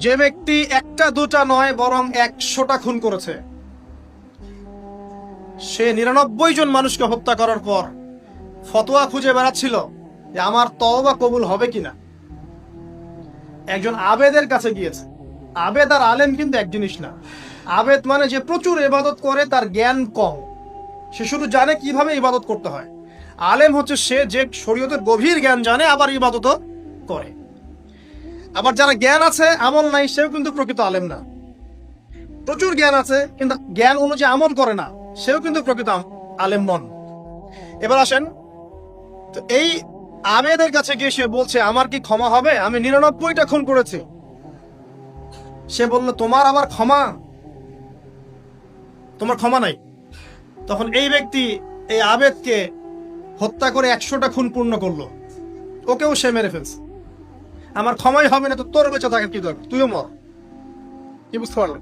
যে ব্যক্তি একটা দুটা নয় বরং 100টা খুন করেছে, সে 99 জন মানুষকে হত্যা করার পর ফতোয়া খুঁজে বেড়াচ্ছিল যে আমার তওবা কবুল হবে কিনা। একজন আবেদের কাছে গিয়েছে। আবেদ আর আলেম কিন্তু এক জিনিস না। আবেদ মানে যে প্রচুর ইবাদত করে, তার জ্ঞান কম, সে শুধু জানে কিভাবে ইবাদত করতে হয়। আলেম হচ্ছে সে যে শরীয়তের গভীর জ্ঞান জানে, আবার ইবাদতও করে। আবার যারা জ্ঞান আছে আমল নাই, সেও কিন্তু প্রকৃত আলেম না। প্রচুর জ্ঞান আছে কিন্তু জ্ঞান অনুযায়ী আমল করে না, সেও কিন্তু প্রকৃত আলেম নন। এবার আসেন, তো এই আবেদের কাছে গিয়ে সে বলছে আমার কি ক্ষমা হবে, আমি 99টা খুন করেছি। সে বলল তোমার আবার ক্ষমা, তোমার ক্ষমা নাই। তখন এই ব্যক্তি এই আবেদকে হত্যা করে 100টা খুন পূর্ণ করলো, ওকেও সে মেরে ফেলছে। আমার ক্ষমাই হবে না তো তোর বেঁচে থাকার কি দরকার, তুইও মর। কি বুঝতে পারলেন?